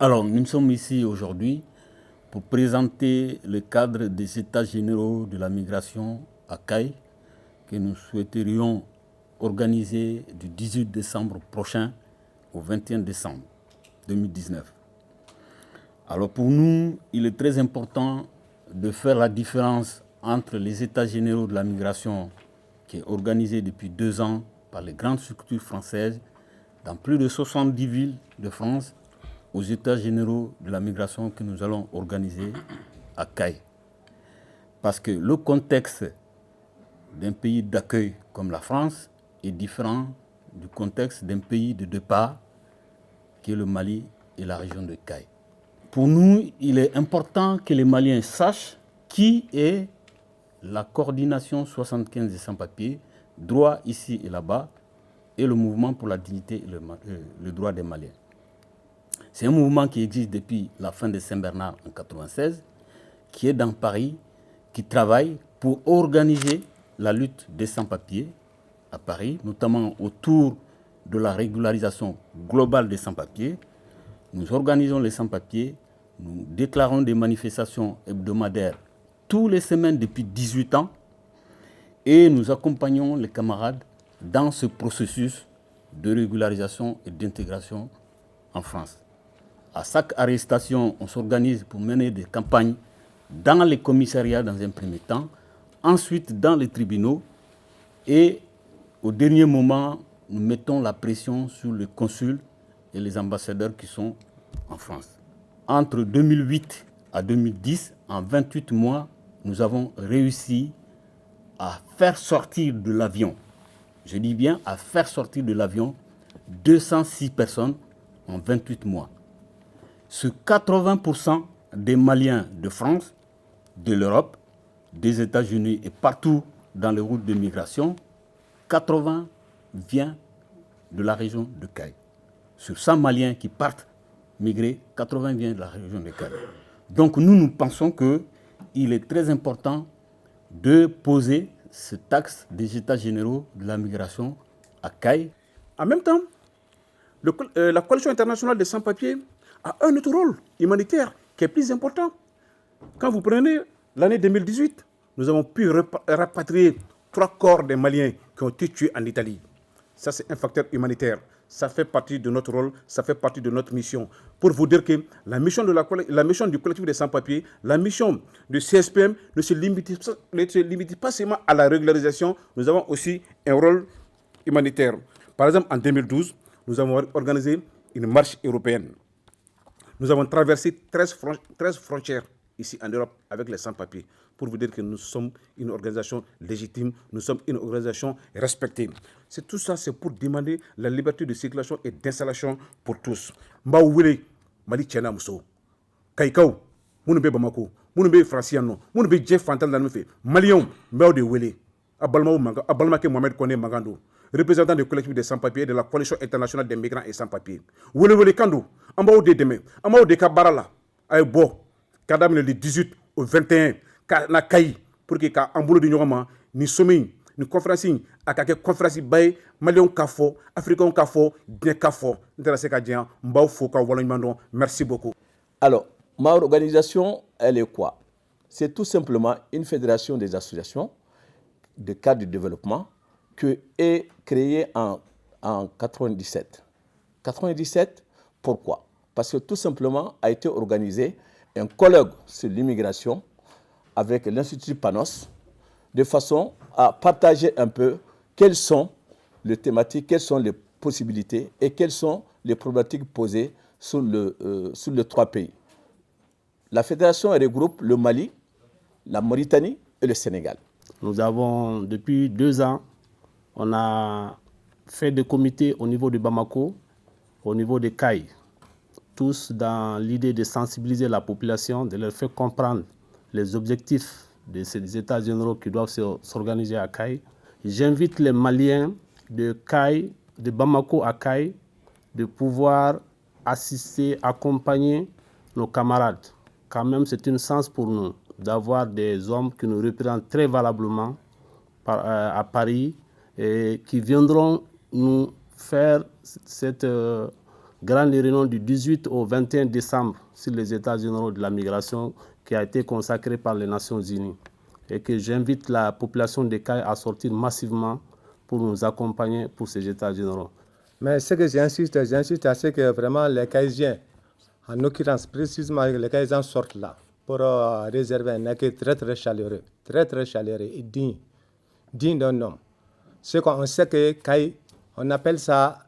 Alors, nous sommes ici aujourd'hui pour présenter le cadre des États généraux de la migration à CAI que nous souhaiterions organiser du 18 décembre prochain au 21 décembre 2019. Alors pour nous, il est très important de faire la différence entre les États généraux de la migration qui est organisé depuis 2 ans par les grandes structures françaises dans plus de 70 villes de France aux États généraux de la migration que nous allons organiser à CAI. Parce que le contexte d'un pays d'accueil comme la France est différent du contexte d'un pays de départ qui est le Mali et la région de CAI. Pour nous, il est important que les Maliens sachent qui est la coordination 75 des sans-papiers, droit ici et là-bas, et le mouvement pour la dignité et le droit des Maliens. C'est un mouvement qui existe depuis la fin de Saint-Bernard en 1996, qui est dans Paris, qui travaille pour organiser la lutte des sans-papiers à Paris, notamment autour de la régularisation globale des sans-papiers. Nous organisons les sans-papiers, nous déclarons des manifestations hebdomadaires tous les semaines depuis 18 ans et nous accompagnons les camarades dans ce processus de régularisation et d'intégration en France. À chaque arrestation, on s'organise pour mener des campagnes dans les commissariats dans un premier temps, ensuite dans les tribunaux et au dernier moment, nous mettons la pression sur les consuls et les ambassadeurs qui sont en France. Entre 2008 à 2010, en 28 mois, nous avons réussi à faire sortir de l'avion, je dis bien à faire sortir de l'avion, 206 personnes en 28 mois. Sur 80% des Maliens de France, de l'Europe, des États-Unis et partout dans les routes de migration, 80 vient de la région de CAI. Sur 100 Maliens qui partent migrer, 80 viennent de la région de CAI. Donc nous pensons qu'il est très important de poser cet axe des États généraux de la migration à CAI. En même temps, la coalition internationale des sans-papiers a un autre rôle humanitaire qui est plus important. Quand vous prenez l'année 2018, nous avons pu rapatrier 3 corps des Maliens qui ont été tués en Italie. Ça, c'est un facteur humanitaire. Ça fait partie de notre rôle, ça fait partie de notre mission. Pour vous dire que la mission du collectif des sans-papiers, la mission du CSPM ne se limite pas seulement à la régularisation, nous avons aussi un rôle humanitaire. Par exemple, en 2012, nous avons organisé une marche européenne. Nous avons traversé 13 frontières ici en Europe avec les sans-papiers pour vous dire que nous sommes une organisation légitime, nous sommes une organisation respectée. Tout ça, c'est pour demander la liberté de circulation et d'installation pour tous. Mbaouwele, Mali Tchena Mousso, Kaikao, Mounbe Bamako, Mounbe Franciano, Mounbe Jeff Fantal Danoufe, Malion, Mbao de Wele, Abalmake Mohamed Kone Magando, représentant du collectif des sans-papiers de la coalition internationale des migrants et sans-papiers. Wele Kando, Ambao de Deme, Ambao de Kabarala, Aïbo, Kadam le 18 au 21, na Kayi, pour que en boulot de Nyoma, ni sommeil, ni conférence, à quelques conférences, bay, Malion Kafo, Africain Kafo, bien Kafo, intéressé Kadien, Mbao Foka, Walloimando, merci beaucoup. Alors, ma organisation, elle est quoi? C'est tout simplement une fédération des associations de cadres de développement qui est créée en 97. 97, pourquoi? Parce que tout simplement a été organisé un colloque sur l'immigration avec l'Institut Panos, de façon à partager un peu quelles sont les thématiques, quelles sont les possibilités et quelles sont les problématiques posées sur les 3 pays. La fédération regroupe le Mali, la Mauritanie et le Sénégal. Nous avons, depuis 2 ans, on a fait des comités au niveau de Bamako, au niveau de CAI, tous dans l'idée de sensibiliser la population, de leur faire comprendre les objectifs de ces États généraux qui doivent s'organiser à CAI. J'invite les Maliens de CAI, de Bamako à CAI, de pouvoir assister, accompagner nos camarades. Quand même, c'est une chance pour nous d'avoir des hommes qui nous représentent très valablement à Paris et qui viendront nous faire cette grande réunion du 18 au 21 décembre sur les États généraux de la migration qui a été consacrée par les Nations Unies et que j'invite la population de CAI à sortir massivement pour nous accompagner pour ces États généraux. Mais ce que j'insiste à ce que vraiment les Caïsiens, en l'occurrence précisément les Caïsiens sortent là pour réserver un accueil très chaleureux et digne d'un homme. Ce qu'on sait que Caï, on appelle ça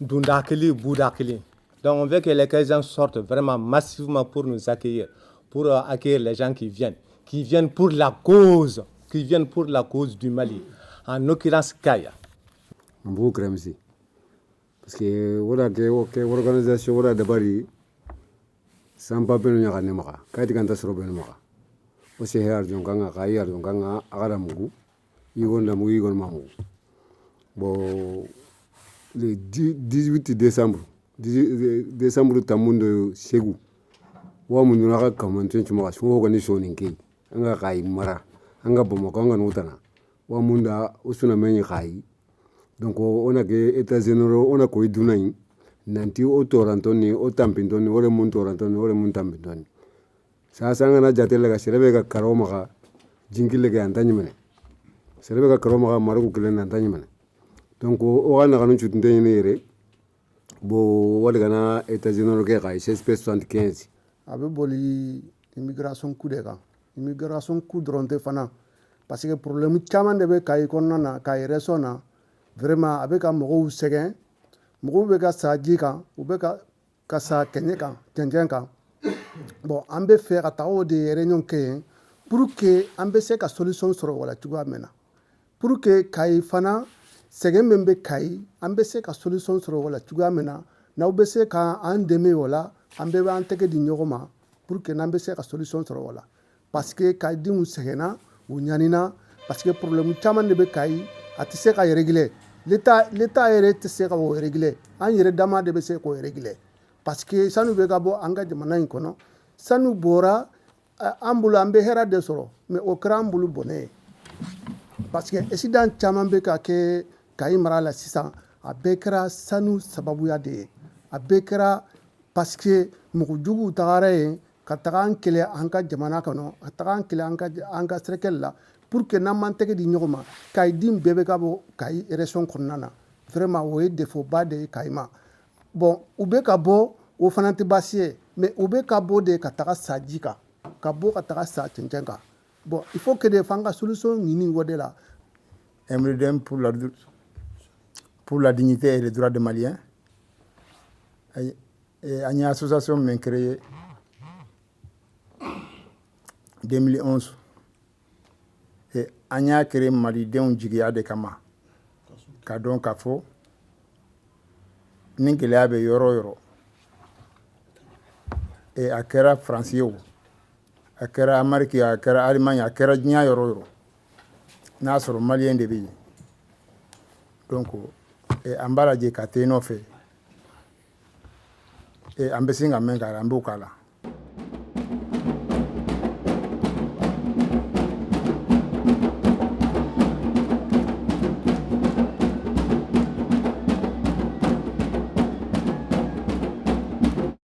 Dundakili, Boudakili. Donc on veut que les Caïsiens sortent vraiment massivement pour nous accueillir, pour accueillir les gens qui viennent pour la cause, du Mali, en l'occurrence Caï. Parce que voilà que organisation voilà d'abord sans papier n'y a rien maka quand tu cantas robin maka aussi hier jonganga kaya jonganga agara mugu igonda mugu igon mamu bon le 18 décembre tamundo segu wa mundu na ka manten chuma so organisation ninki anga kai mara anga bomo kanga nutana wa munda usuna menyi kai. Donc on a que États généraux on a quoi dunai nanti o torantoni o tampintoni o le mun torantoni o le mun tampintoni sa sanga na jatele ga serebe ga karoma ga jinkile ga antani mene serebe ga karoma ga marugo kelen antani mene donc o ana kanu chutunde yere bo wala gana États généraux ga 75 abe boli immigration coup de ga immigration coup dronte fana parce que problème chaman de be kay konna kay resona vraiment avec un mot segen mot be ka saji kan ou be ka sa kenye kan tenjen kan bon on be faire atawo de réunion ke pour que on be se ka solution sur wala tuga mena pour que kay fana segen membe kay on be se ka solution sur wala tuga mena na be se ka an deme wala on be an teke di nyogoma pour que n'an be se ka solution sur wala parce que kay di mu segena ou nyanina parce que problème chaman de be kay ati se ka régler l'état est se ka régler an yere dama de be se ko régler parce que sanu be ka bo anga jamana in kono sanu bora ambulu ambe hera de soro mais au krambulu bonné parce que accident chaman be ka ke kay mara la sisan a bekra sanu sababu ya de a bekra parce que mugujugu tagare ka tagan kele anka jamana kono tagan kele anka serkel la pour que n'an manteke di ñogoma kay dim bebe ka bo kay élection konnana vraiment o ye défaut ba de kayma bon ube ka bo o fananti basie mais ube ka bo de ka taga sajika ka bo ka taga sa tchenka bon il faut que des fanga solution ni wode la MRDM pour la dignité et les droits des Maliens et une association m'a créée 2011 et anya créé Mali denw jigiya de kama ka don ka fɔ ni gɛlɛya bɛ yɔrɔ o yɔrɔ et a kɛra Faransi ye o a kɛra Amérique a kɛra Allemagne a kɛra diɲɛ yɔrɔ o yɔrɔ n'a sɔrɔ Malien de bɛ yen donc an b'a lajɛ ka taa i nɔfɛ et an bɛ sin ka mɛn k'a la an b'o k'a la